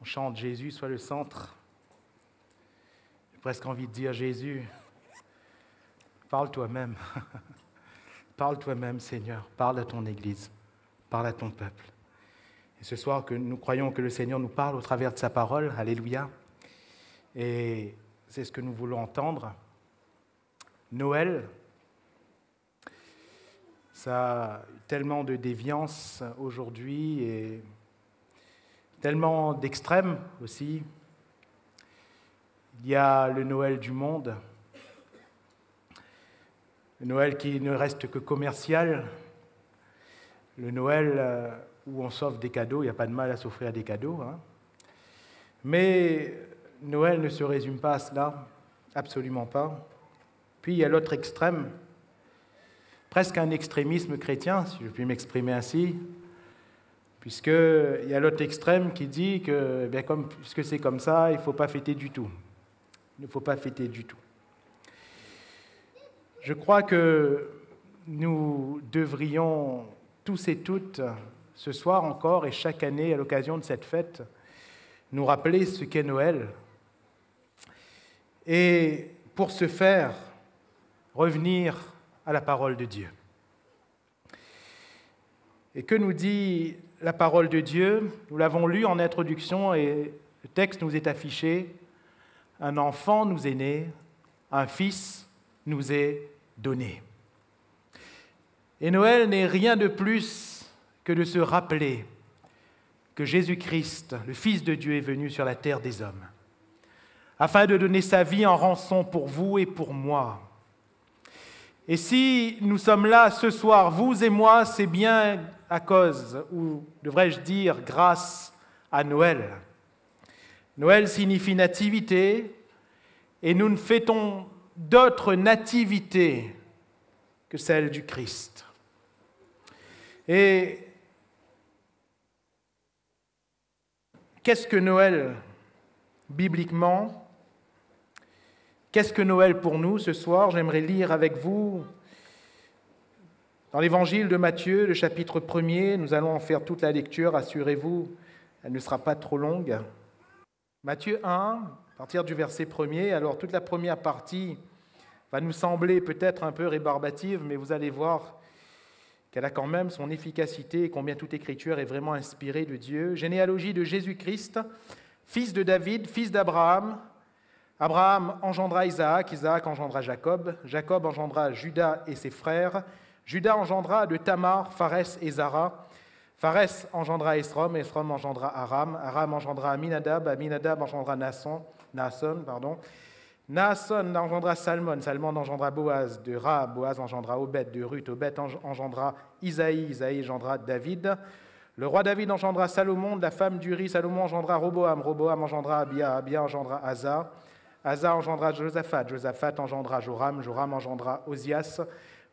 On chante Jésus soit le centre. J'ai presque envie de dire Jésus, parle toi-même. Parle toi-même, Seigneur. Parle à ton Église. Parle à ton peuple. Et ce soir, que nous croyons que le Seigneur nous parle au travers de sa parole. Alléluia. Et c'est ce que nous voulons entendre. Noël, ça a tellement de déviance aujourd'hui et tellement d'extrêmes aussi. Il y a le Noël du monde, le Noël qui ne reste que commercial, le Noël où on s'offre des cadeaux, il n'y a pas de mal à s'offrir des cadeaux. Mais Noël ne se résume pas à cela, absolument pas. Puis il y a l'autre extrême, presque un extrémisme chrétien, si je puis m'exprimer ainsi, puisqu'il y a l'autre extrême qui dit que, puisque c'est comme ça, il ne faut pas fêter du tout. Il ne faut pas fêter du tout. Je crois que nous devrions tous et toutes, ce soir encore et chaque année à l'occasion de cette fête, nous rappeler ce qu'est Noël. Et pour ce faire, revenir à la parole de Dieu. Et que nous dit la parole de Dieu? Nous l'avons lu en introduction et le texte nous est affiché. Un enfant nous est né, un fils nous est donné. Et Noël n'est rien de plus que de se rappeler que Jésus-Christ, le Fils de Dieu, est venu sur la terre des hommes, afin de donner sa vie en rançon pour vous et pour moi. Et si nous sommes là ce soir, vous et moi, c'est bien à cause, ou devrais-je dire grâce à Noël. Noël signifie nativité, et nous ne fêtons d'autre nativité que celle du Christ. Et qu'est-ce que Noël bibliquement? Qu'est-ce que Noël pour nous ce soir? J'aimerais lire avec vous dans l'évangile de Matthieu, le chapitre 1er. Nous allons en faire toute la lecture, assurez-vous, elle ne sera pas trop longue. Matthieu 1, à partir du verset 1er. Alors toute la première partie va nous sembler peut-être un peu rébarbative, mais vous allez voir qu'elle a quand même son efficacité et combien toute écriture est vraiment inspirée de Dieu. Généalogie de Jésus-Christ, fils de David, fils d'Abraham. Abraham engendra Isaac, Isaac engendra Jacob, Jacob engendra Juda et ses frères, Juda engendra de Tamar, Pharès et Zara, Pharès engendra Esrom, Esrom engendra Aram, Aram engendra Aminadab, Aminadab engendra Naasson, engendra Salmon, Salmon engendra Boaz de Ra, Boaz engendra Obed de Ruth, Obed engendra Isaïe, Isaïe engendra David. Le roi David engendra Salomon, de la femme d'Uri, Salomon engendra Roboam, Roboam engendra Abia, Abia engendra Asa, Asa engendra Josaphat, Josaphat engendra Joram, Joram engendra Osias,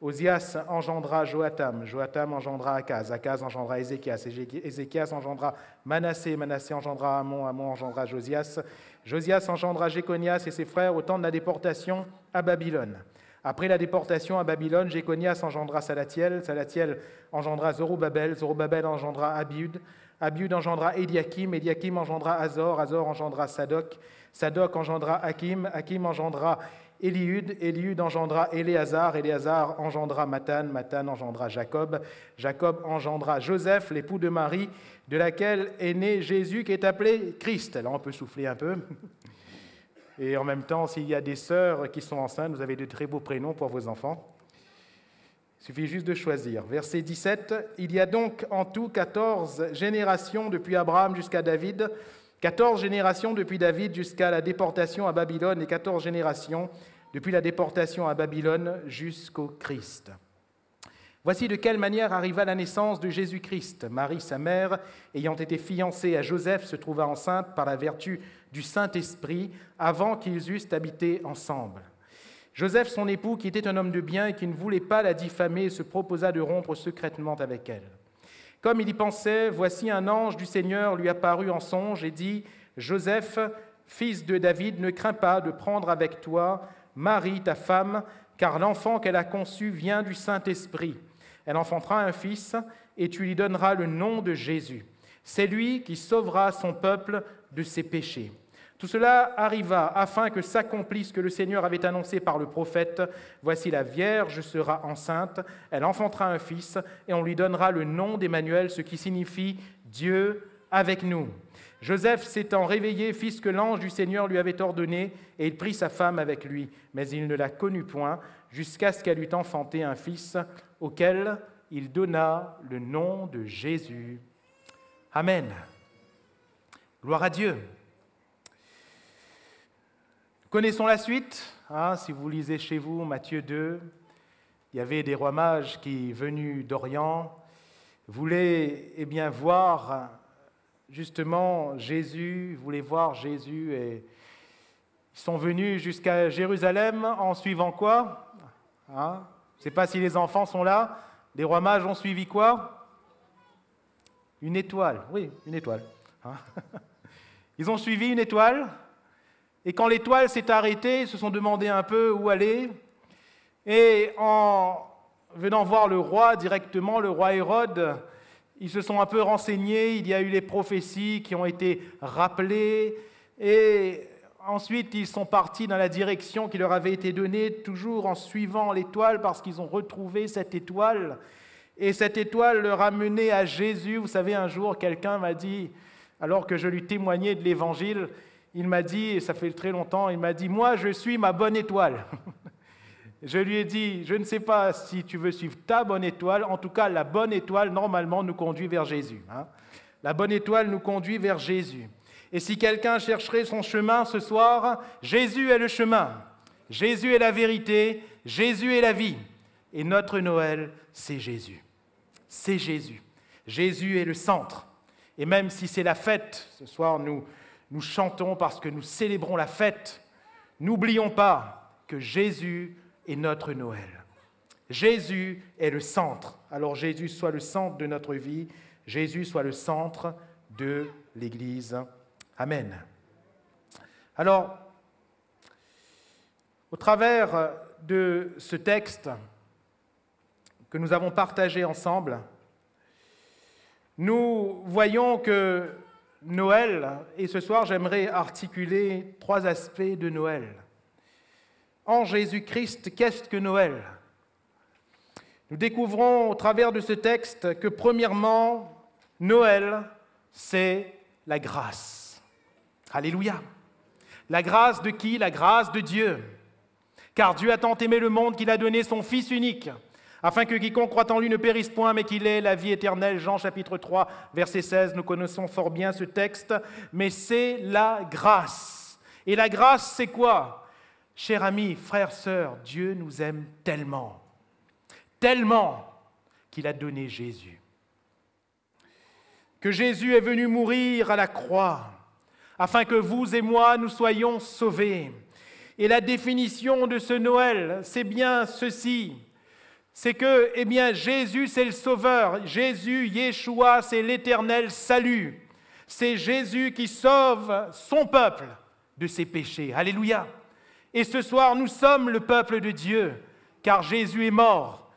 Osias engendra Joatam, Joatam engendra Akaz, Akaz engendra Ézéchias, Ézéchias engendra Manassé, Manassé engendra Amon, Amon engendra Josias, Josias engendra Jéconias et ses frères au temps de la déportation à Babylone. Après la déportation à Babylone, Jéconias engendra Salatiel, Salatiel engendra Zorobabel, Zorobabel engendra Abiud, Abiud engendra Eliakim, Eliakim engendra Azor, Azor engendra Sadoc, Sadoc engendra Hakim, Hakim engendra Eliud, Eliud engendra Éléazar, Éléazar engendra Mathan, Mathan engendra Jacob, Jacob engendra Joseph, l'époux de Marie, de laquelle est né Jésus, qui est appelé Christ. Là, on peut souffler un peu. Et en même temps, s'il y a des sœurs qui sont enceintes, vous avez de très beaux prénoms pour vos enfants. Il suffit juste de choisir. Verset 17, « Il y a donc en tout 14 générations depuis Abraham jusqu'à David, 14 générations depuis David jusqu'à la déportation à Babylone et 14 générations depuis la déportation à Babylone jusqu'au Christ. Voici de quelle manière arriva la naissance de Jésus-Christ. Marie, sa mère, ayant été fiancée à Joseph, se trouva enceinte par la vertu du Saint-Esprit avant qu'ils eussent habité ensemble. Joseph, son époux, qui était un homme de bien et qui ne voulait pas la diffamer, se proposa de rompre secrètement avec elle. Comme il y pensait, voici un ange du Seigneur lui apparut en songe et dit « Joseph, fils de David, ne crains pas de prendre avec toi Marie, ta femme, car l'enfant qu'elle a conçu vient du Saint-Esprit. Elle enfantera un fils et tu lui donneras le nom de Jésus. C'est lui qui sauvera son peuple de ses péchés. Tout cela arriva afin que s'accomplisse ce que le Seigneur avait annoncé par le prophète. Voici la Vierge sera enceinte, elle enfantera un fils, et on lui donnera le nom d'Emmanuel, ce qui signifie Dieu avec nous. Joseph s'étant réveillé, fit ce que l'ange du Seigneur lui avait ordonné, et il prit sa femme avec lui. Mais il ne la connut point, jusqu'à ce qu'elle eût enfanté un fils, auquel il donna le nom de Jésus. Amen. Gloire à Dieu. Connaissons la suite. Si vous lisez chez vous Matthieu 2, il y avait des rois mages qui, venus d'Orient, voulaient voir justement Jésus, et ils sont venus jusqu'à Jérusalem en suivant quoi? Je ne sais pas si les enfants sont là. Les rois mages ont suivi quoi? Une étoile. Oui, une étoile. Ils ont suivi une étoile. Et quand l'étoile s'est arrêtée, ils se sont demandé un peu où aller. Et en venant voir le roi directement, le roi Hérode, ils se sont un peu renseignés. Il y a eu les prophéties qui ont été rappelées. Et ensuite, ils sont partis dans la direction qui leur avait été donnée, toujours en suivant l'étoile, parce qu'ils ont retrouvé cette étoile. Et cette étoile leur a mené à Jésus. Vous savez, un jour, quelqu'un m'a dit, alors que je lui témoignais de l'Évangile, il m'a dit, et ça fait très longtemps, il m'a dit, moi, je suis ma bonne étoile. Je lui ai dit, je ne sais pas si tu veux suivre ta bonne étoile, en tout cas, la bonne étoile, normalement, nous conduit vers Jésus. La bonne étoile nous conduit vers Jésus. Et si quelqu'un chercherait son chemin ce soir, Jésus est le chemin, Jésus est la vérité, Jésus est la vie. Et notre Noël, c'est Jésus. C'est Jésus. Jésus est le centre. Et même si c'est la fête, ce soir, nous chantons parce que nous célébrons la fête. N'oublions pas que Jésus est notre Noël. Jésus est le centre. Alors Jésus soit le centre de notre vie. Jésus soit le centre de l'Église. Amen. Alors, au travers de ce texte que nous avons partagé ensemble, nous voyons que Noël, et ce soir j'aimerais articuler 3 aspects de Noël. En Jésus-Christ, qu'est-ce que Noël? Nous découvrons au travers de ce texte que premièrement, Noël, c'est la grâce. Alléluia. La grâce de qui? La grâce de Dieu. Car Dieu a tant aimé le monde qu'il a donné son Fils unique, afin que quiconque croit en lui ne périsse point, mais qu'il ait la vie éternelle. Jean chapitre 3, verset 16, nous connaissons fort bien ce texte, mais c'est la grâce. Et la grâce, c'est quoi? Chers amis, frères, sœurs, Dieu nous aime tellement, tellement qu'il a donné Jésus. Que Jésus est venu mourir à la croix, afin que vous et moi, nous soyons sauvés. Et la définition de ce Noël, c'est bien ceci. C'est que, Jésus, c'est le Sauveur. Jésus, Yeshua, c'est l'éternel salut. C'est Jésus qui sauve son peuple de ses péchés. Alléluia. Et ce soir, nous sommes le peuple de Dieu, car Jésus est mort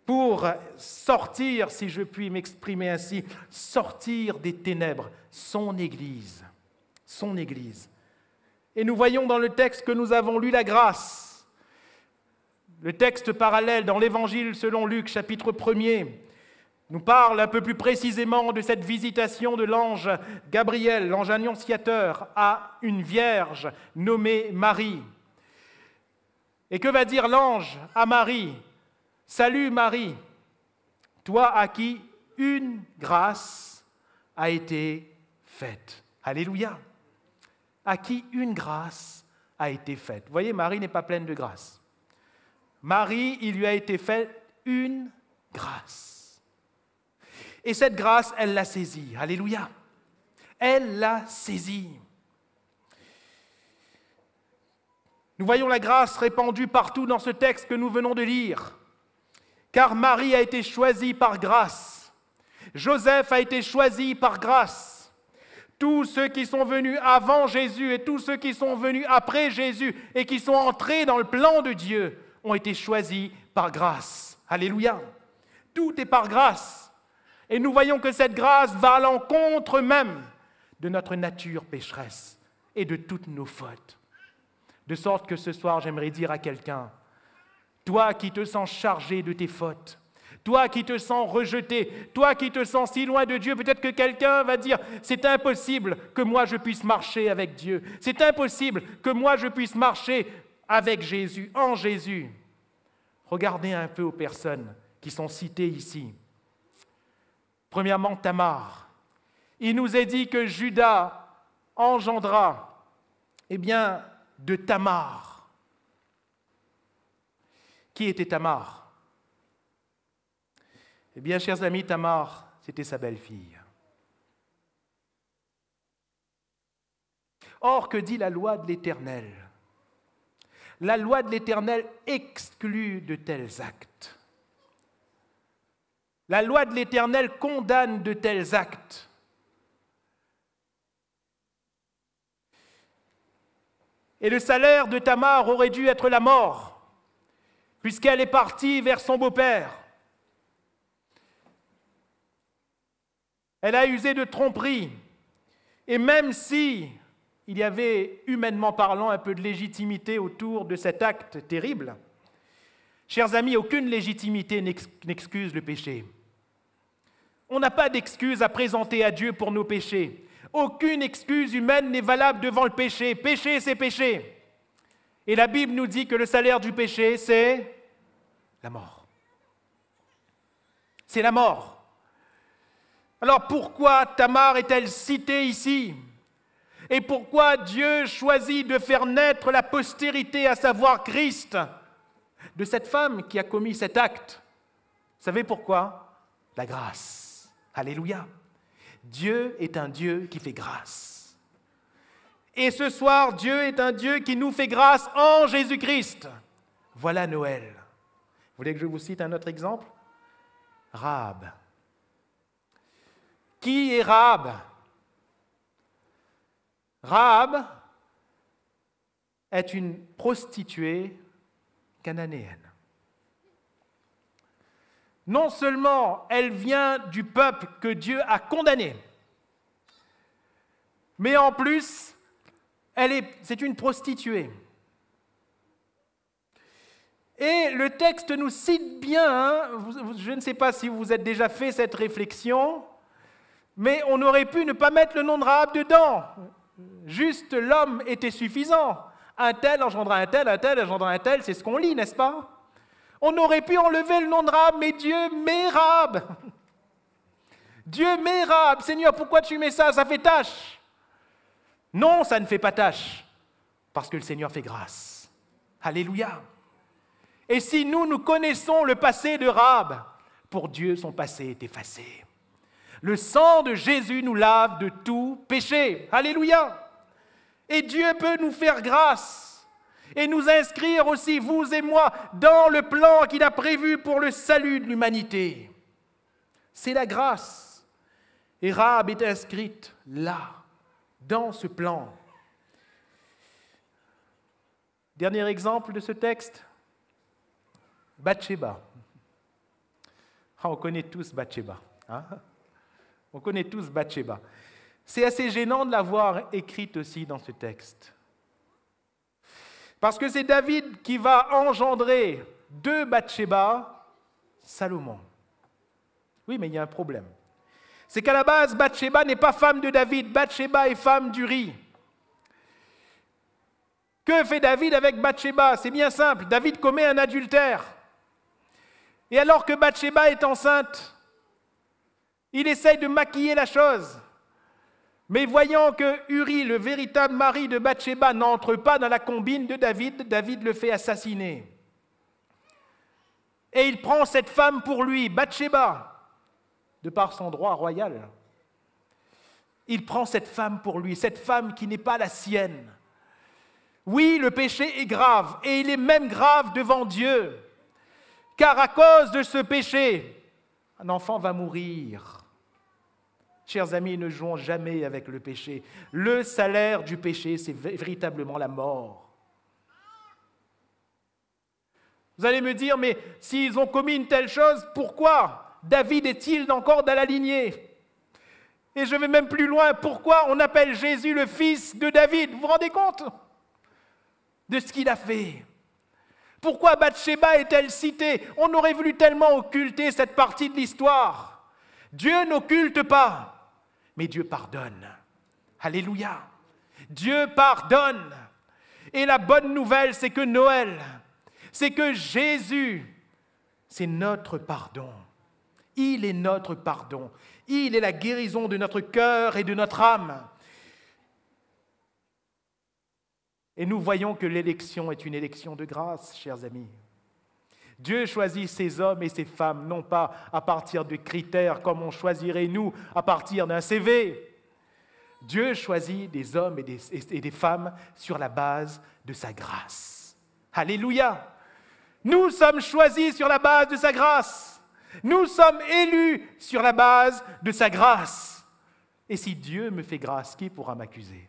pour sortir, si je puis m'exprimer ainsi, sortir des ténèbres, son Église. Son Église. Et nous voyons dans le texte que nous avons lu la grâce. Le texte parallèle dans l'Évangile selon Luc, chapitre 1er, nous parle un peu plus précisément de cette visitation de l'ange Gabriel, l'ange annonciateur, à une vierge nommée Marie. Et que va dire l'ange à Marie? « Salut Marie, toi à qui une grâce a été faite. » Alléluia. À qui une grâce a été faite. Vous voyez, Marie n'est pas pleine de grâce. Marie, il lui a été fait une grâce. Et cette grâce, elle l'a saisie. Alléluia. Elle l'a saisie. Nous voyons la grâce répandue partout dans ce texte que nous venons de lire. Car Marie a été choisie par grâce. Joseph a été choisi par grâce. Tous ceux qui sont venus avant Jésus et tous ceux qui sont venus après Jésus et qui sont entrés dans le plan de Dieu ont été choisis par grâce. Alléluia. Tout est par grâce. Et nous voyons que cette grâce va à l'encontre même de notre nature pécheresse et de toutes nos fautes. De sorte que ce soir, j'aimerais dire à quelqu'un, toi qui te sens chargé de tes fautes, toi qui te sens rejeté, toi qui te sens si loin de Dieu, peut-être que quelqu'un va dire « c'est impossible que moi je puisse marcher avec Dieu, c'est impossible que moi je puisse marcher avec Jésus, en Jésus ». Regardez un peu aux personnes qui sont citées ici. Premièrement, Tamar. Il nous est dit que Judas engendra, de Tamar. Qui était Tamar? Chers amis, Tamar, c'était sa belle-fille. Or, que dit la loi de l'Éternel? La loi de l'Éternel exclut de tels actes. La loi de l'Éternel condamne de tels actes. Et le salaire de Tamar aurait dû être la mort, puisqu'elle est partie vers son beau-père. Elle a usé de tromperie. Et même si il y avait, humainement parlant, un peu de légitimité autour de cet acte terrible, chers amis, aucune légitimité n'excuse le péché. On n'a pas d'excuse à présenter à Dieu pour nos péchés. Aucune excuse humaine n'est valable devant le péché. Péché, c'est péché. Et la Bible nous dit que le salaire du péché, c'est la mort. C'est la mort. Alors pourquoi Tamar est-elle citée ici? Et pourquoi Dieu choisit de faire naître la postérité, à savoir Christ, de cette femme qui a commis cet acte? Vous savez pourquoi? La grâce. Alléluia. Dieu est un Dieu qui fait grâce. Et ce soir, Dieu est un Dieu qui nous fait grâce en Jésus-Christ. Voilà Noël. Vous voulez que je vous cite un autre exemple? Rahab. Qui est Rahab? Rahab est une prostituée cananéenne. Non seulement elle vient du peuple que Dieu a condamné, mais en plus, c'est une prostituée. Et le texte nous cite bien, je ne sais pas si vous êtes déjà fait cette réflexion, mais on aurait pu ne pas mettre le nom de Rahab dedans. Juste l'homme était suffisant. Un tel engendra un tel engendra un tel, c'est ce qu'on lit, n'est-ce pas? On aurait pu enlever le nom de Rahab, mais Dieu met Rahab. Dieu met Rahab. Seigneur, pourquoi tu mets ça? Ça fait tâche. Non, ça ne fait pas tâche, parce que le Seigneur fait grâce. Alléluia. Et si nous connaissons le passé de Rahab, pour Dieu, son passé est effacé. Le sang de Jésus nous lave de tout péché. Alléluia. Et Dieu peut nous faire grâce et nous inscrire aussi, vous et moi, dans le plan qu'il a prévu pour le salut de l'humanité. C'est la grâce. Et Rahab est inscrite là, dans ce plan. Dernier exemple de ce texte, Bathsheba. On connaît tous Bathsheba. Hein? On connaît tous Bathsheba. C'est assez gênant de l'avoir écrite aussi dans ce texte. Parce que c'est David qui va engendrer de Bathsheba Salomon. Oui, mais il y a un problème. C'est qu'à la base, Bathsheba n'est pas femme de David. Bathsheba est femme d'Uri. Que fait David avec Bathsheba? C'est bien simple. David commet un adultère. Et alors que Bathsheba est enceinte, il essaye de maquiller la chose. Mais voyant que Uri, le véritable mari de Bathsheba, n'entre pas dans la combine de David, David le fait assassiner. Et il prend cette femme pour lui, Bathsheba, de par son droit royal. Il prend cette femme pour lui, cette femme qui n'est pas la sienne. Oui, le péché est grave, et il est même grave devant Dieu. Car à cause de ce péché, un enfant va mourir. Chers amis, ne jouons jamais avec le péché. Le salaire du péché, c'est véritablement la mort. Vous allez me dire, mais s'ils ont commis une telle chose, pourquoi David est-il encore dans la lignée? Et je vais même plus loin, pourquoi on appelle Jésus le fils de David? Vous vous rendez compte de ce qu'il a fait? Pourquoi Bathsheba est-elle citée? On aurait voulu tellement occulter cette partie de l'histoire. Dieu n'occulte pas, mais Dieu pardonne. Alléluia. Dieu pardonne. Et la bonne nouvelle, c'est que Noël, c'est que Jésus, c'est notre pardon. Il est notre pardon. Il est la guérison de notre cœur et de notre âme. Et nous voyons que l'élection est une élection de grâce, chers amis. Dieu choisit ces hommes et ces femmes, non pas à partir de critères comme on choisirait nous, à partir d'un CV. Dieu choisit des hommes et des femmes sur la base de sa grâce. Alléluia! Nous sommes choisis sur la base de sa grâce. Nous sommes élus sur la base de sa grâce. Et si Dieu me fait grâce, qui pourra m'accuser?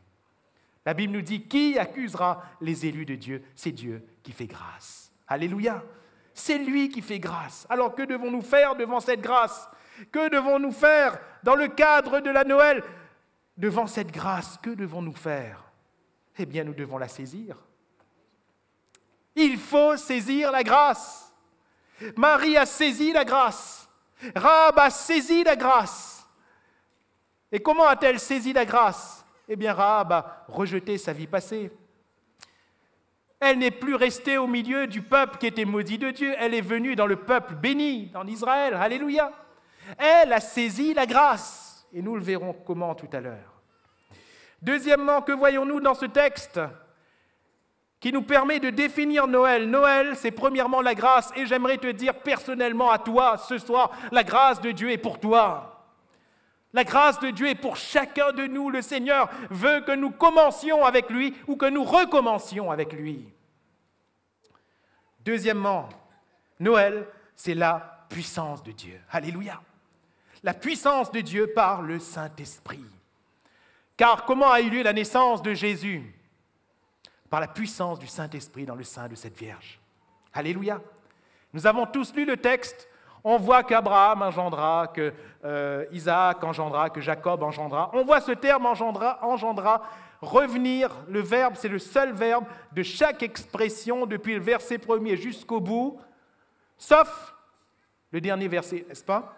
La Bible nous dit, qui accusera les élus de Dieu? C'est Dieu qui fait grâce. Alléluia! C'est lui qui fait grâce. Alors que devons-nous faire devant cette grâce? Que devons-nous faire dans le cadre de la Noël? Devant cette grâce, que devons-nous faire? Eh bien, nous devons la saisir. Il faut saisir la grâce. Marie a saisi la grâce. Rahab a saisi la grâce. Et comment a-t-elle saisi la grâce? Eh bien, Rahab a rejeté sa vie passée. Elle n'est plus restée au milieu du peuple qui était maudit de Dieu. Elle est venue dans le peuple béni, en Israël. Alléluia. Elle a saisi la grâce. Et nous le verrons comment tout à l'heure. Deuxièmement, que voyons-nous dans ce texte qui nous permet de définir Noël? Noël, c'est premièrement la grâce. Et j'aimerais te dire personnellement à toi, ce soir, la grâce de Dieu est pour toi. La grâce de Dieu est pour chacun de nous. Le Seigneur veut que nous commencions avec lui ou que nous recommencions avec lui. Deuxièmement, Noël, c'est la puissance de Dieu. Alléluia. La puissance de Dieu par le Saint-Esprit. Car comment a eu lieu la naissance de Jésus? Par la puissance du Saint-Esprit dans le sein de cette Vierge. Alléluia. Nous avons tous lu le texte. On voit qu'Abraham engendra, que Isaac engendra, que Jacob engendra. On voit ce terme engendra revenir. Le verbe, c'est le seul verbe de chaque expression depuis le verset 1er jusqu'au bout, sauf le dernier verset, n'est-ce pas?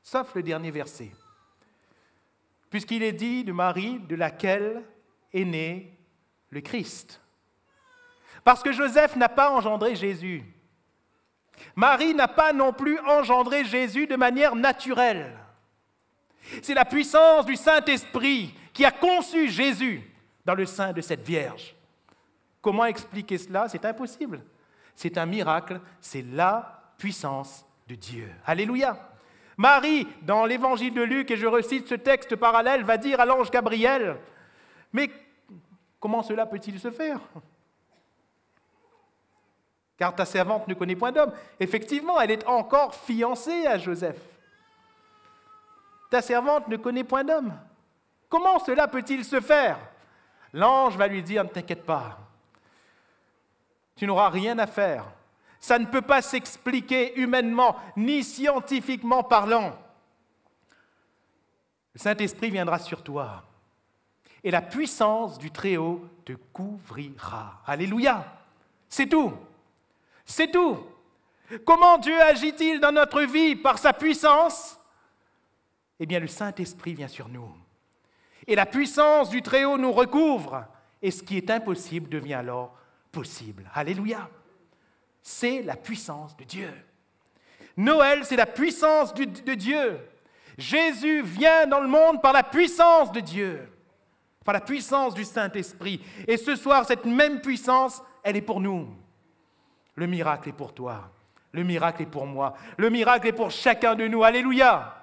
Sauf le dernier verset. Puisqu'il est dit de Marie, de laquelle est né le Christ. Parce que Joseph n'a pas engendré Jésus. Marie n'a pas non plus engendré Jésus de manière naturelle. C'est la puissance du Saint-Esprit qui a conçu Jésus dans le sein de cette Vierge. Comment expliquer cela? C'est impossible. C'est un miracle, c'est la puissance de Dieu. Alléluia! Marie, dans l'évangile de Luc, et je recite ce texte parallèle, va dire à l'ange Gabriel, « Mais comment cela peut-il se faire ? Car ta servante ne connaît point d'homme. » Effectivement, elle est encore fiancée à Joseph. Ta servante ne connaît point d'homme. Comment cela peut-il se faire? L'ange va lui dire, ne t'inquiète pas, tu n'auras rien à faire. Ça ne peut pas s'expliquer humainement, ni scientifiquement parlant. Le Saint-Esprit viendra sur toi, et la puissance du Très-Haut te couvrira. Alléluia! C'est tout. C'est tout. Comment Dieu agit-il dans notre vie par sa puissance? Eh bien, le Saint-Esprit vient sur nous. Et la puissance du Très-Haut nous recouvre. Et ce qui est impossible devient alors possible. Alléluia! C'est la puissance de Dieu. Noël, c'est la puissance de Dieu. Jésus vient dans le monde par la puissance de Dieu, par la puissance du Saint-Esprit. Et ce soir, cette même puissance, elle est pour nous. Le miracle est pour toi. Le miracle est pour moi. Le miracle est pour chacun de nous. Alléluia!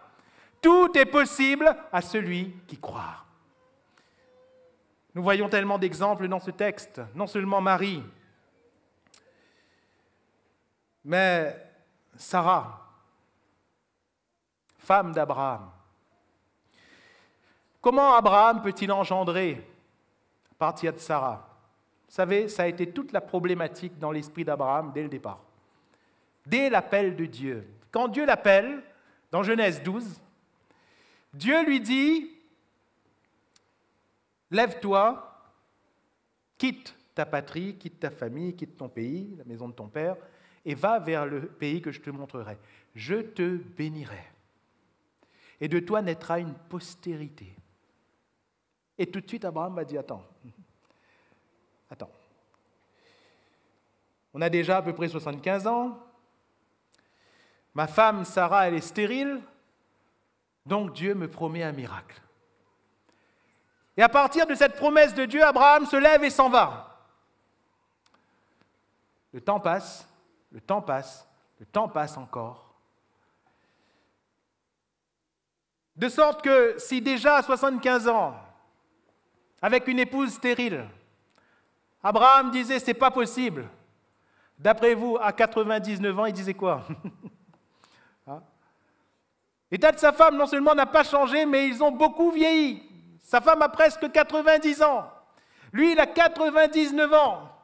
Tout est possible à celui qui croit. Nous voyons tellement d'exemples dans ce texte. Non seulement Marie, mais Sarah, femme d'Abraham. Comment Abraham peut-il engendrer à partir de Sarah? Vous savez, ça a été toute la problématique dans l'esprit d'Abraham dès le départ. Dès l'appel de Dieu. Quand Dieu l'appelle, dans Genèse 12, Dieu lui dit, lève-toi, quitte ta patrie, quitte ta famille, quitte ton pays, la maison de ton père, et va vers le pays que je te montrerai. Je te bénirai. Et de toi naîtra une postérité. Et tout de suite, Abraham va dire, attends. On a déjà à peu près 75 ans. Ma femme, Sarah, elle est stérile. Donc Dieu me promet un miracle. Et à partir de cette promesse de Dieu, Abraham se lève et s'en va. Le temps passe, le temps passe, le temps passe encore. De sorte que si déjà à 75 ans, avec une épouse stérile, Abraham disait, c'est pas possible. D'après vous, à 99 ans, il disait quoi? L'état de sa femme, non seulement n'a pas changé, mais ils ont beaucoup vieilli. Sa femme a presque 90 ans. Lui, il a 99 ans.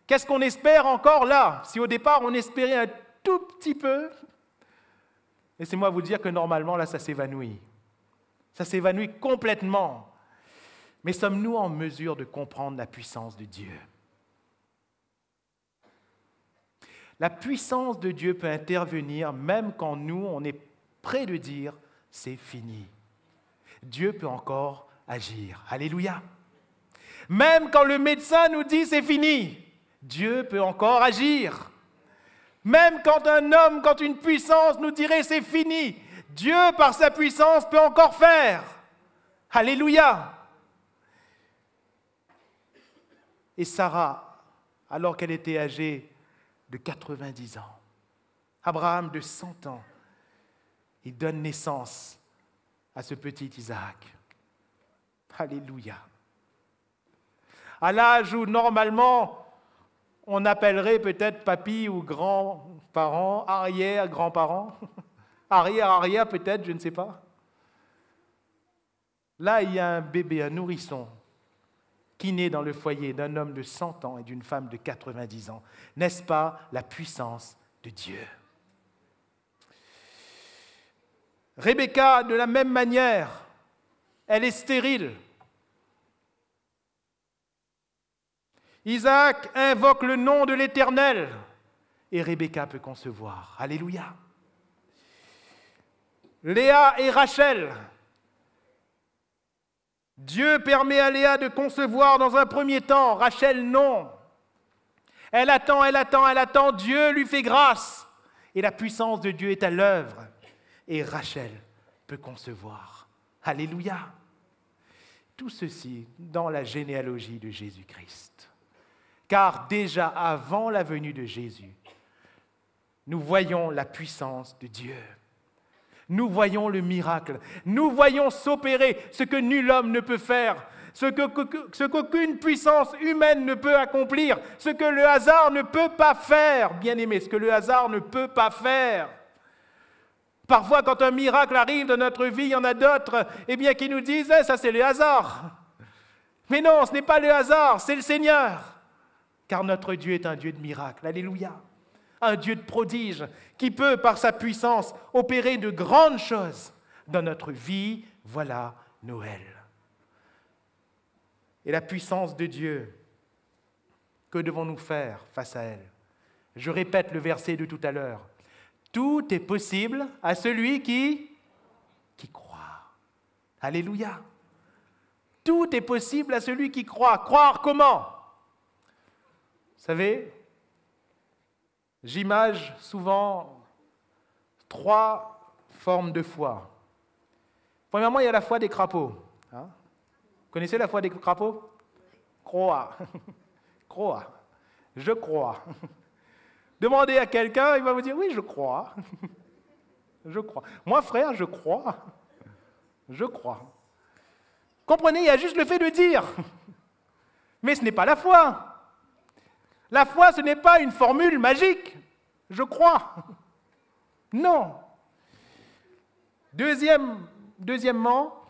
Qu'est-ce qu'on espère encore là? Si au départ, on espérait un tout petit peu, laissez-moi vous dire que normalement, là, ça s'évanouit. Ça s'évanouit complètement. Mais sommes-nous en mesure de comprendre la puissance de Dieu? La puissance de Dieu peut intervenir même quand nous, on est près de dire « c'est fini ». Dieu peut encore agir. Alléluia. Même quand le médecin nous dit « c'est fini », Dieu peut encore agir. Même quand un homme, quand une puissance nous dirait « c'est fini », Dieu, par sa puissance, peut encore faire. Alléluia. Et Sarah, alors qu'elle était âgée de 90 ans, Abraham de 100 ans, il donne naissance à ce petit Isaac. Alléluia. À l'âge où normalement on appellerait peut-être papy ou grands-parents, arrière-grands-parents, arrière-arrière peut-être, je ne sais pas. Là, il y a un bébé, un nourrisson, qui naît dans le foyer d'un homme de 100 ans et d'une femme de 90 ans. N'est-ce pas la puissance de Dieu? Rebecca, de la même manière, elle est stérile. Isaac invoque le nom de l'Éternel et Rebecca peut concevoir. Alléluia. Léa et Rachel. Dieu permet à Léa de concevoir dans un premier temps, Rachel non. Elle attend, Dieu lui fait grâce. Et la puissance de Dieu est à l'œuvre. Et Rachel peut concevoir. Alléluia. Tout ceci dans la généalogie de Jésus-Christ. Car déjà avant la venue de Jésus, nous voyons la puissance de Dieu. Nous voyons le miracle. Nous voyons s'opérer ce que nul homme ne peut faire, ce qu'aucune puissance humaine ne peut accomplir, ce que le hasard ne peut pas faire, bien-aimés, ce que le hasard ne peut pas faire. Parfois, quand un miracle arrive dans notre vie, il y en a d'autres qui nous disent « ça c'est le hasard ». Mais non, ce n'est pas le hasard, c'est le Seigneur. Car notre Dieu est un Dieu de miracles. Alléluia. Un Dieu de prodiges qui peut, par sa puissance, opérer de grandes choses dans notre vie. Voilà Noël. Et la puissance de Dieu, que devons-nous faire face à elle? Je répète le verset de tout à l'heure. Tout est possible à celui qui croit. Alléluia. Tout est possible à celui qui croit. Croire comment? Vous savez, j'image souvent 3 formes de foi. Premièrement, il y a la foi des crapauds. Vous connaissez la foi des crapauds? Croire. Croire. Je crois. Demandez à quelqu'un, il va vous dire, oui, je crois. Je crois. Moi, frère, je crois. Je crois. Comprenez, il y a juste le fait de dire. Mais ce n'est pas la foi. La foi, ce n'est pas une formule magique. Je crois. Non. Deuxièmement,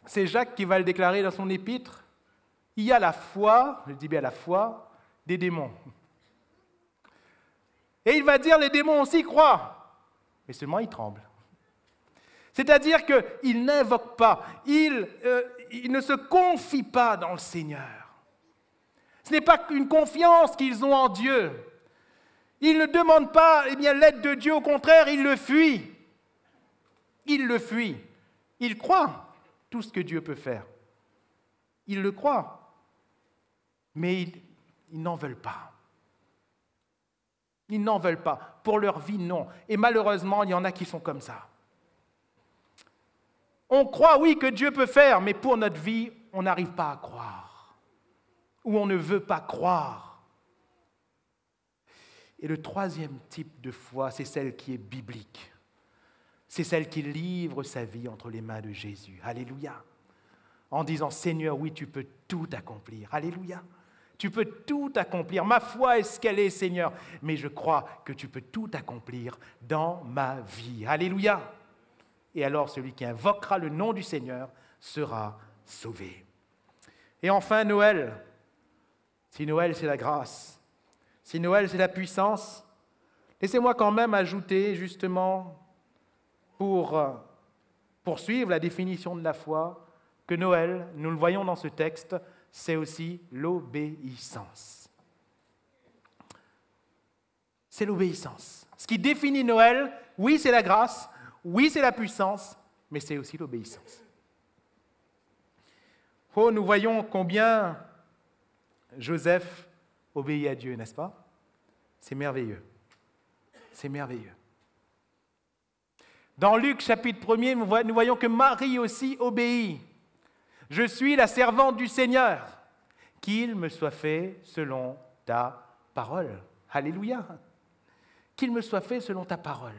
c'est Jacques qui va le déclarer dans son épître. Il y a la foi, je dis bien la foi, des démons. Et il va dire, les démons aussi croient. mais seulement il tremble. C'est-à-dire qu'il n'invoque pas, il ne se confie pas dans le Seigneur. Ce n'est pas une confiance qu'ils ont en Dieu. Ils ne demandent pas l'aide de Dieu, au contraire, ils le fuient. Ils le fuient. Ils croient tout ce que Dieu peut faire. Ils le croient. Mais ils n'en veulent pas. Ils n'en veulent pas. Pour leur vie, non. Et malheureusement, il y en a qui sont comme ça. On croit, oui, que Dieu peut faire, mais pour notre vie, on n'arrive pas à croire. Ou on ne veut pas croire. Et le troisième type de foi, c'est celle qui est biblique. C'est celle qui livre sa vie entre les mains de Jésus. Alléluia. En disant, Seigneur, oui, tu peux tout accomplir. Alléluia. Tu peux tout accomplir. Ma foi est ce qu'elle est, Seigneur. Mais je crois que tu peux tout accomplir dans ma vie. Alléluia. Et alors, celui qui invoquera le nom du Seigneur sera sauvé. Et enfin, Noël. Si Noël, c'est la grâce, si Noël, c'est la puissance, laissez-moi quand même ajouter, justement, pour poursuivre la définition de la foi, que Noël, nous le voyons dans ce texte, c'est aussi l'obéissance. C'est l'obéissance. Ce qui définit Noël, oui, c'est la grâce, oui, c'est la puissance, mais c'est aussi l'obéissance. Oh, nous voyons combien Joseph obéit à Dieu, n'est-ce pas? C'est merveilleux. C'est merveilleux. Dans Luc, chapitre 1er, nous voyons que Marie aussi obéit. « Je suis la servante du Seigneur, qu'il me soit fait selon ta parole. » Alléluia. Qu'il me soit fait selon ta parole.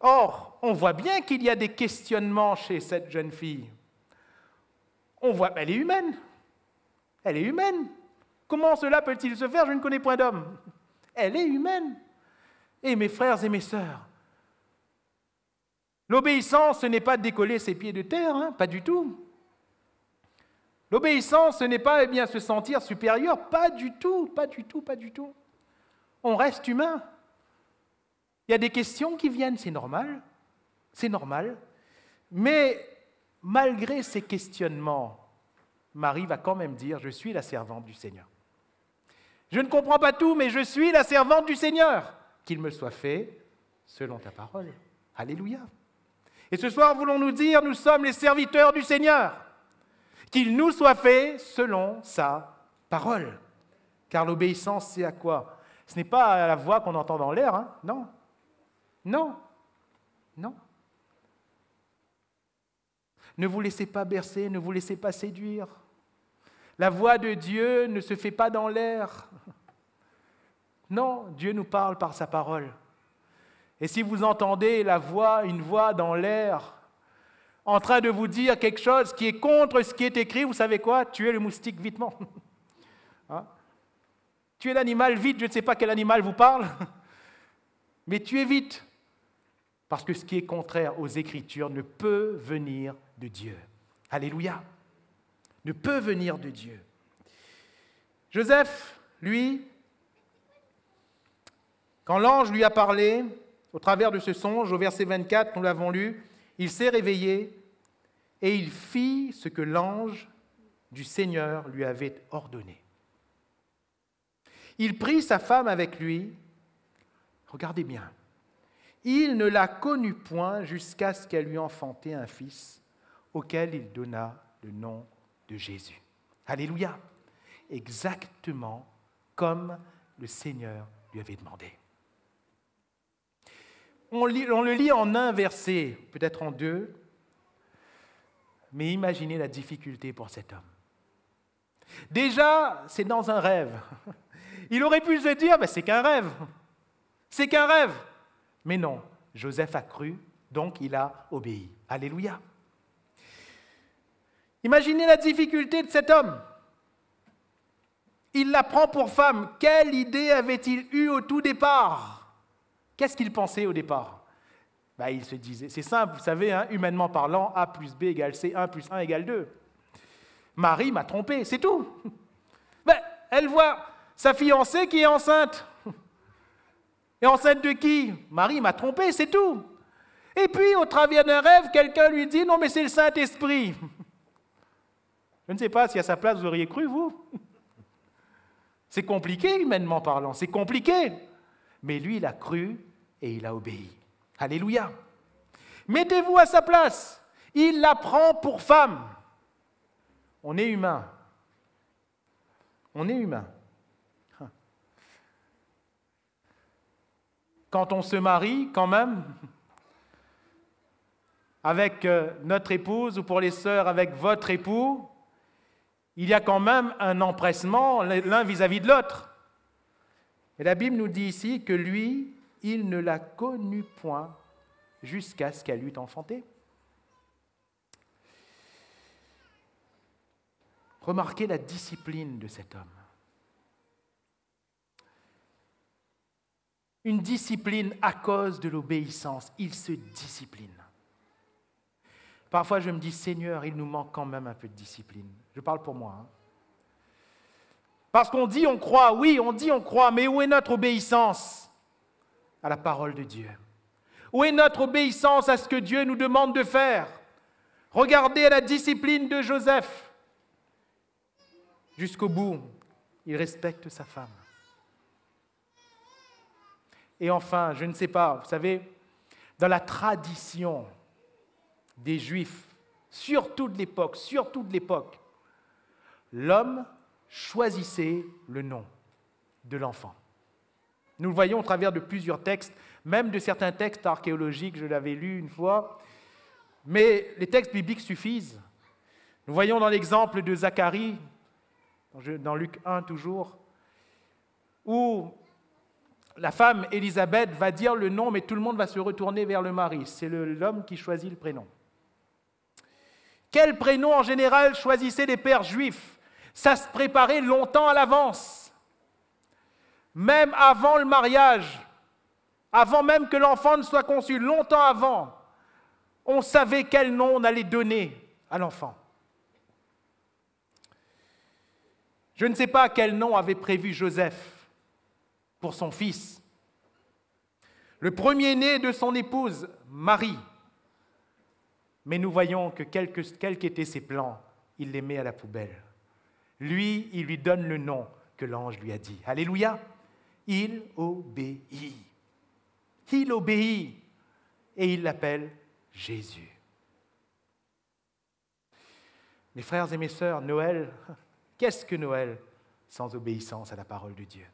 Or, on voit bien qu'il y a des questionnements chez cette jeune fille. On voit, elle est humaine. Elle est humaine. Comment cela peut-il se faire? Je ne connais point d'homme. Elle est humaine. Et mes frères et mes sœurs, l'obéissance, ce n'est pas de décoller ses pieds de terre, hein, pas du tout. L'obéissance, ce n'est pas se sentir supérieur, pas du tout, pas du tout, pas du tout. On reste humain. Il y a des questions qui viennent, c'est normal, mais malgré ces questionnements, Marie va quand même dire « Je suis la servante du Seigneur ». Je ne comprends pas tout, mais je suis la servante du Seigneur. Qu'il me soit fait selon ta parole. Alléluia. Et ce soir, voulons-nous dire, nous sommes les serviteurs du Seigneur. Qu'il nous soit fait selon sa parole. Car l'obéissance, c'est à quoi? Ce n'est pas à la voix qu'on entend dans l'air, hein? Non. Non. Non. Ne vous laissez pas bercer, ne vous laissez pas séduire. La voix de Dieu ne se fait pas dans l'air. Non, Dieu nous parle par sa parole. Et si vous entendez une voix dans l'air, en train de vous dire quelque chose qui est contre ce qui est écrit, vous savez quoi? Tuez le moustique vitement. Hein? Tuez l'animal vite, je ne sais pas quel animal vous parle, mais tuez vite. Parce que ce qui est contraire aux Écritures ne peut venir de Dieu. Alléluia. Ne peut venir de Dieu. Joseph, lui, quand l'ange lui a parlé, au travers de ce songe, au verset 24, nous l'avons lu, il s'est réveillé et il fit ce que l'ange du Seigneur lui avait ordonné. Il prit sa femme avec lui. Regardez bien. Il ne la connut point jusqu'à ce qu'elle lui enfantait un fils, auquel il donna le nom de Jésus. Alléluia. Exactement comme le Seigneur lui avait demandé. On le lit en un verset, peut-être en deux, mais imaginez la difficulté pour cet homme. Déjà, c'est dans un rêve. Il aurait pu se dire, c'est qu'un rêve. C'est qu'un rêve. Mais non, Joseph a cru, donc il a obéi. Alléluia. Imaginez la difficulté de cet homme. Il la prend pour femme. Quelle idée avait-il eue au tout départ? Qu'est-ce qu'il pensait au départ? Il se disait, c'est simple, vous savez, hein, humainement parlant, A plus B égale C, 1 plus 1 égale 2. Marie m'a trompé, c'est tout. Elle voit sa fiancée qui est enceinte. Et enceinte de qui? Marie m'a trompé, c'est tout. Et puis, au travers d'un rêve, quelqu'un lui dit, non, mais c'est le Saint-Esprit. Je ne sais pas si à sa place, vous auriez cru, vous. C'est compliqué, humainement parlant, c'est compliqué. Mais lui, il a cru et il a obéi. Alléluia. Mettez-vous à sa place. Il la prend pour femme. On est humain. On est humain. Quand on se marie, quand même, avec notre épouse ou pour les sœurs avec votre époux, il y a quand même un empressement l'un vis-à-vis de l'autre. Et la Bible nous dit ici que lui, il ne l'a connue point jusqu'à ce qu'elle eût enfanté. Remarquez la discipline de cet homme. Une discipline à cause de l'obéissance. Il se discipline. Parfois, je me dis, Seigneur, il nous manque quand même un peu de discipline. Je parle pour moi. Parce qu'on dit, on croit, oui, on dit, on croit, mais où est notre obéissance à la parole de Dieu? Où est notre obéissance à ce que Dieu nous demande de faire? Regardez la discipline de Joseph. Jusqu'au bout, il respecte sa femme. Et enfin, je ne sais pas, vous savez, dans la tradition des Juifs, surtout de l'époque, l'homme choisissait le nom de l'enfant. Nous le voyons au travers de plusieurs textes, même de certains textes archéologiques, je l'avais lu une fois, mais les textes bibliques suffisent. Nous voyons dans l'exemple de Zacharie, dans Luc 1 toujours, où la femme Élisabeth va dire le nom, mais tout le monde va se retourner vers le mari. C'est l'homme qui choisit le prénom. Quel prénom en général choisissaient les pères juifs? Ça se préparait longtemps à l'avance. Même avant le mariage, avant même que l'enfant ne soit conçu, longtemps avant, on savait quel nom on allait donner à l'enfant. Je ne sais pas quel nom avait prévu Joseph pour son fils. Le premier-né de son épouse, Marie. Mais nous voyons que quels qu'étaient ses plans, il les met à la poubelle. Lui, il lui donne le nom que l'ange lui a dit. Alléluia! Il obéit. Il obéit. Et il l'appelle Jésus. Mes frères et mes sœurs, Noël, qu'est-ce que Noël sans obéissance à la parole de Dieu?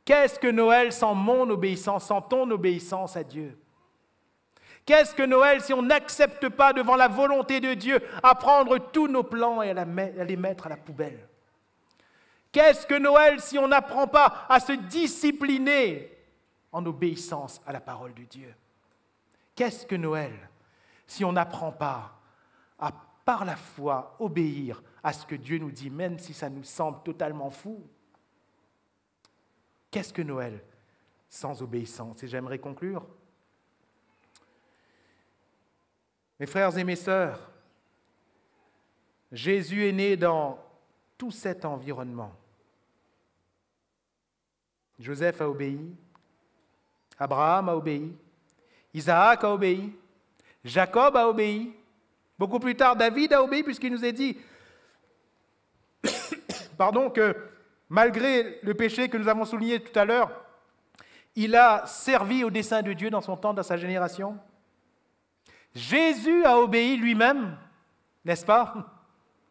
Qu'est-ce que Noël sans mon obéissance, sans ton obéissance à Dieu? Qu'est-ce que Noël si on n'accepte pas devant la volonté de Dieu à prendre tous nos plans et à les mettre à la poubelle? Qu'est-ce que Noël si on n'apprend pas à se discipliner en obéissance à la parole de Dieu? Qu'est-ce que Noël si on n'apprend pas à, par la foi, obéir à ce que Dieu nous dit, même si ça nous semble totalement fou? Qu'est-ce que Noël sans obéissance? Et j'aimerais conclure. Mes frères et mes sœurs, Jésus est né dans tout cet environnement. Joseph a obéi, Abraham a obéi, Isaac a obéi, Jacob a obéi, beaucoup plus tard David a obéi puisqu'il nous est dit que malgré le péché que nous avons souligné tout à l'heure, il a servi au dessein de Dieu dans son temps, dans sa génération. Jésus a obéi lui-même, n'est-ce pas?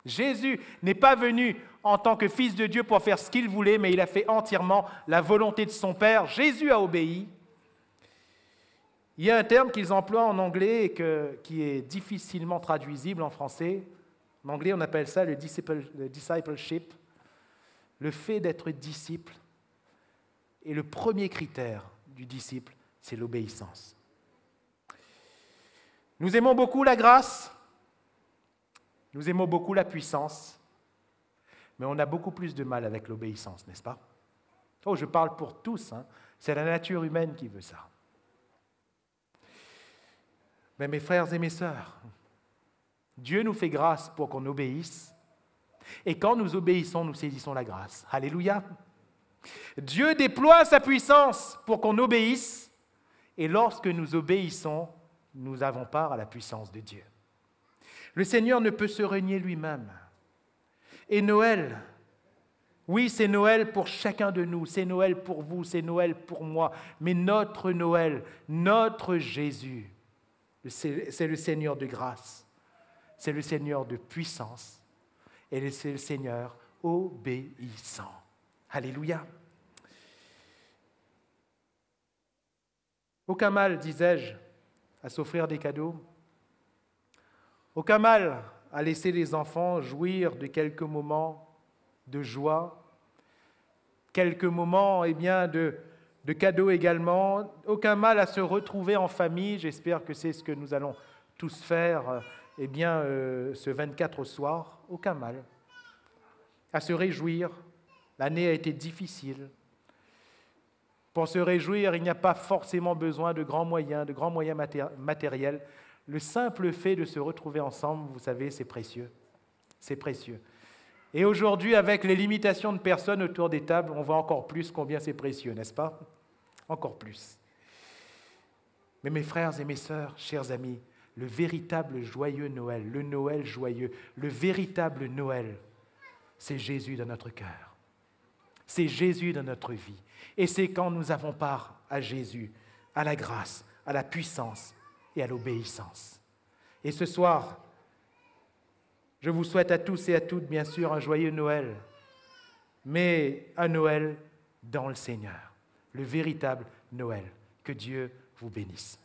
Jésus n'est pas venu en tant que fils de Dieu pour faire ce qu'il voulait, mais il a fait entièrement la volonté de son Père. Jésus a obéi. Il y a un terme qu'ils emploient en anglais et qui est difficilement traduisible en français. En anglais, on appelle ça le discipleship, le fait d'être disciple. Et le premier critère du disciple, c'est l'obéissance. Nous aimons beaucoup la grâce, nous aimons beaucoup la puissance, mais on a beaucoup plus de mal avec l'obéissance, n'est-ce pas? Oh, je parle pour tous, c'est la nature humaine qui veut ça. Mais mes frères et mes sœurs, Dieu nous fait grâce pour qu'on obéisse, et quand nous obéissons, nous saisissons la grâce. Alléluia! Dieu déploie sa puissance pour qu'on obéisse, et lorsque nous obéissons, nous avons part à la puissance de Dieu. Le Seigneur ne peut se renier lui-même. Et Noël, oui, c'est Noël pour chacun de nous, c'est Noël pour vous, c'est Noël pour moi, mais notre Noël, notre Jésus, c'est le Seigneur de grâce, c'est le Seigneur de puissance, et c'est le Seigneur obéissant. Alléluia. Aucun mal, disais-je, à s'offrir des cadeaux. Aucun mal à laisser les enfants jouir de quelques moments de joie, quelques moments de cadeaux également. Aucun mal à se retrouver en famille. J'espère que c'est ce que nous allons tous faire ce 24 au soir. Aucun mal à se réjouir. L'année a été difficile. Pour se réjouir, il n'y a pas forcément besoin de grands moyens matériels. Le simple fait de se retrouver ensemble, vous savez, c'est précieux. C'est précieux. Et aujourd'hui, avec les limitations de personnes autour des tables, on voit encore plus combien c'est précieux, n'est-ce pas? Encore plus. Mais mes frères et mes sœurs, chers amis, le véritable joyeux Noël, le Noël joyeux, le véritable Noël, c'est Jésus dans notre cœur. C'est Jésus dans notre vie. Et c'est quand nous avons part à Jésus, à la grâce, à la puissance et à l'obéissance. Et ce soir, je vous souhaite à tous et à toutes, bien sûr, un joyeux Noël, mais un Noël dans le Seigneur, le véritable Noël. Que Dieu vous bénisse.